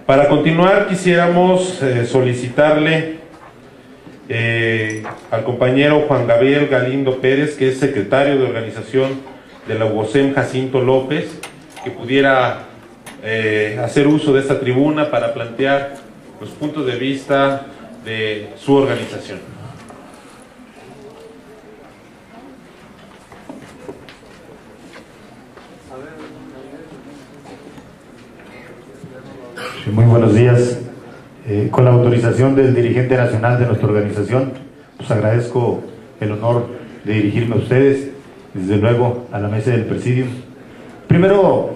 Para continuar, quisiéramos solicitarle al compañero Juan Gabriel Galindo Pérez, que es secretario de organización de la UOCEM Jacinto López, que pudiera hacer uso de esta tribuna para plantear los puntos de vista de su organización. Muy buenos días. Con la autorización del dirigente nacional de nuestra organización, pues agradezco el honor de dirigirme a ustedes, desde luego a la mesa del presidium. Primero,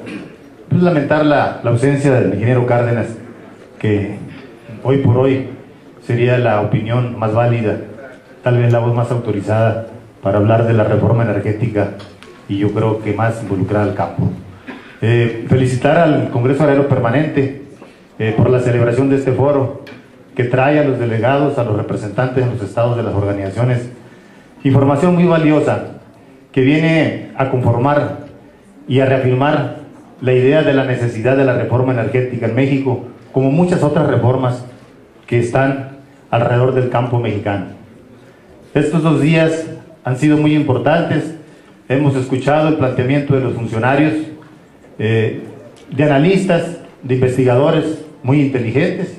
pues lamentar la ausencia del ingeniero Cárdenas, que hoy por hoy sería la opinión más válida, tal vez la voz más autorizada para hablar de la reforma energética y yo creo que más involucrada al campo. Felicitar al Congreso Agrario Permanente por la celebración de este foro, que trae a los delegados, a los representantes de los estados de las organizaciones, información muy valiosa que viene a conformar y a reafirmar la idea de la necesidad de la reforma energética en México, como muchas otras reformas que están alrededor del campo mexicano. Estos 2 días han sido muy importantes. Hemos escuchado el planteamiento de los funcionarios, de analistas, de investigadores muy inteligentes,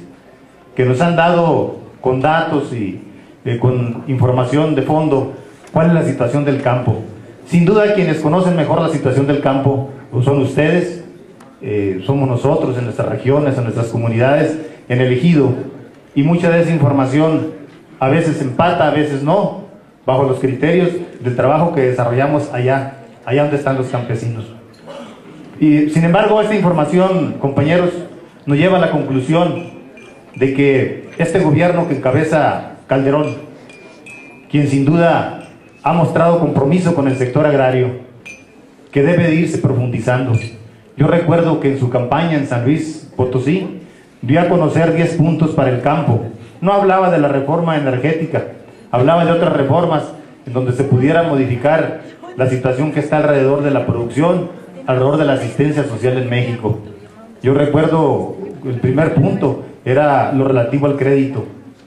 que nos han dado con datos y con información de fondo cuál es la situación del campo. Sin duda quienes conocen mejor la situación del campo pues son ustedes, somos nosotros en nuestras regiones, en nuestras comunidades, en el ejido, y mucha de esa información a veces empata, a veces no, bajo los criterios del trabajo que desarrollamos allá donde están los campesinos. Y sin embargo, esta información, compañeros, nos lleva a la conclusión de que este gobierno que encabeza Calderón, quien sin duda ha mostrado compromiso con el sector agrario, que debe de irse profundizando. Yo recuerdo que en su campaña en San Luis Potosí dio a conocer 10 puntos para el campo. No hablaba de la reforma energética, hablaba de otras reformas en donde se pudiera modificar la situación que está alrededor de la producción, alrededor de la asistencia social en México. Yo recuerdo el primer punto era lo relativo al crédito,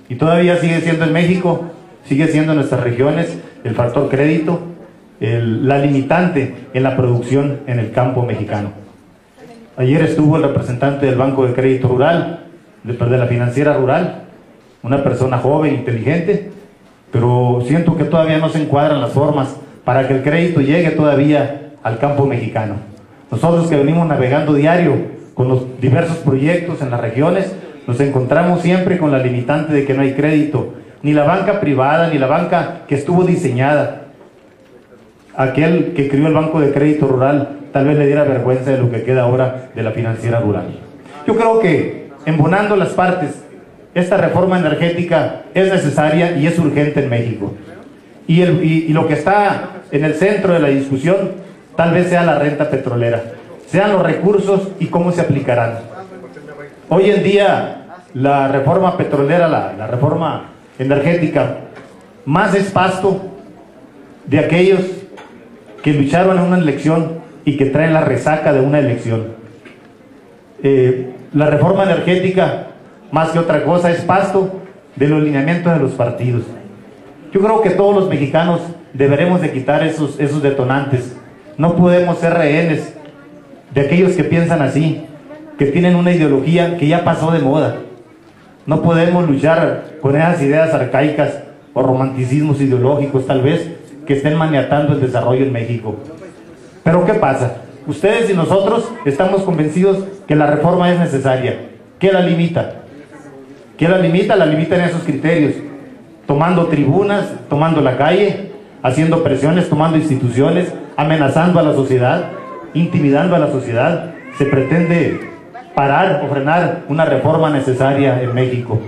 y todavía sigue siendo en México, sigue siendo en nuestras regiones el factor crédito, la limitante en la producción en el campo mexicano. Ayer estuvo el representante del Banco de Crédito Rural, de la Financiera Rural, una persona joven, inteligente, pero siento que todavía no se encuadran las formas para que el crédito llegue todavía al campo mexicano. Nosotros que venimos navegando diario con los diversos proyectos en las regiones, nos encontramos siempre con la limitante de que no hay crédito, ni la banca privada, ni la banca que estuvo diseñada. Aquel que creó el Banco de Crédito Rural tal vez le diera vergüenza de lo que queda ahora de la Financiera Rural. Yo creo que, embonando las partes, esta reforma energética es necesaria y es urgente en México. Y lo que está en el centro de la discusión tal vez sea la renta petrolera, sean los recursos y cómo se aplicarán. Hoy en día la reforma petrolera, la reforma energética, más es pasto de aquellos que lucharon en una elección y que traen la resaca de una elección. La reforma energética, más que otra cosa, es pasto de los lineamientos de los partidos. Yo creo que todos los mexicanos deberemos de quitar esos detonantes. No podemos ser rehenes de aquellos que piensan así, que tienen una ideología que ya pasó de moda. No podemos luchar con esas ideas arcaicas o romanticismos ideológicos tal vez que estén maniatando el desarrollo en México. Pero ¿qué pasa? Ustedes y nosotros estamos convencidos que la reforma es necesaria. ¿Qué la limita? ¿Qué la limita? La limita en esos criterios, tomando tribunas, tomando la calle, haciendo presiones, tomando instituciones, amenazando a la sociedad, intimidando a la sociedad. Se pretende parar o frenar una reforma necesaria en México.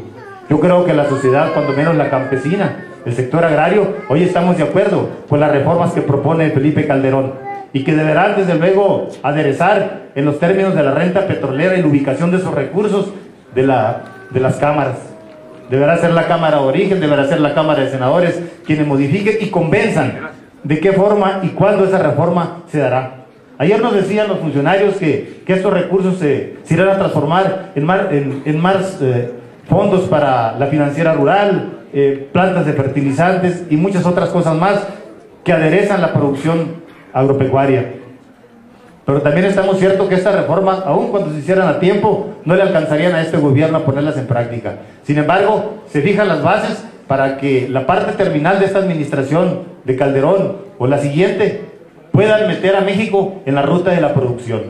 Yo creo que la sociedad, cuando menos la campesina, el sector agrario, hoy estamos de acuerdo con las reformas que propone Felipe Calderón y que deberán desde luego aderezar en los términos de la renta petrolera y la ubicación de esos recursos de las cámaras. Deberá ser la Cámara de Origen, deberá ser la Cámara de Senadores quienes modifiquen y convenzan de qué forma y cuándo esa reforma se dará. Ayer nos decían los funcionarios que estos recursos se irán a transformar en más fondos para la financiera rural, plantas de fertilizantes y muchas otras cosas más que aderezan la producción agropecuaria. Pero también estamos ciertos que esta reforma, aun cuando se hicieran a tiempo, no le alcanzarían a este gobierno a ponerlas en práctica. Sin embargo, se fijan las bases para que la parte terminal de esta administración de Calderón o la siguiente puedan meter a México en la ruta de la producción.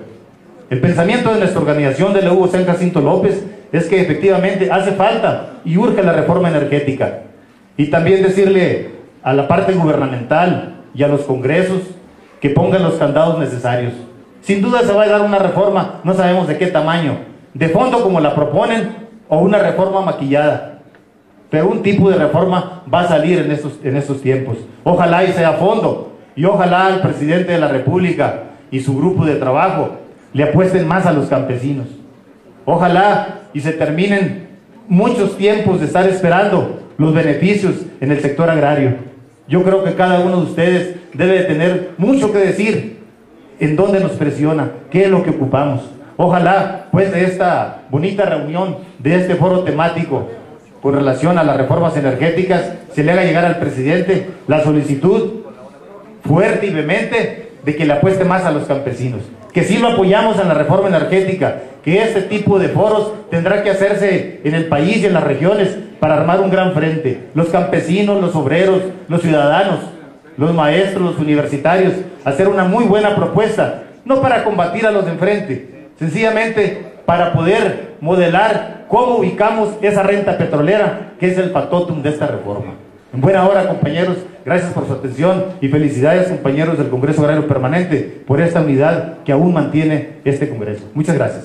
El pensamiento de nuestra organización de la UGOSEM Jacinto López es que efectivamente hace falta y urge la reforma energética. Y también decirle a la parte gubernamental y a los congresos que pongan los candados necesarios. Sin duda se va a dar una reforma, no sabemos de qué tamaño, de fondo como la proponen, o una reforma maquillada. Pero un tipo de reforma va a salir en estos tiempos. Ojalá y sea a fondo, y ojalá el presidente de la República y su grupo de trabajo le apuesten más a los campesinos. Ojalá y se terminen muchos tiempos de estar esperando los beneficios en el sector agrario. Yo creo que cada uno de ustedes debe de tener mucho que decir en dónde nos presiona, qué es lo que ocupamos. Ojalá, pues, de esta bonita reunión, de este foro temático con relación a las reformas energéticas, se le haga llegar al presidente la solicitud fuerte y vehemente de que le apueste más a los campesinos, que sí lo apoyamos en la reforma energética, que este tipo de foros tendrá que hacerse en el país y en las regiones para armar un gran frente. Los campesinos, los obreros, los ciudadanos, los maestros, los universitarios, hacer una muy buena propuesta, no para combatir a los de enfrente, sencillamente para poder modelar cómo ubicamos esa renta petrolera, que es el factotum de esta reforma. En buena hora, compañeros, gracias por su atención y felicidades, compañeros del Congreso Agrario Permanente, por esta unidad que aún mantiene este Congreso. Muchas gracias.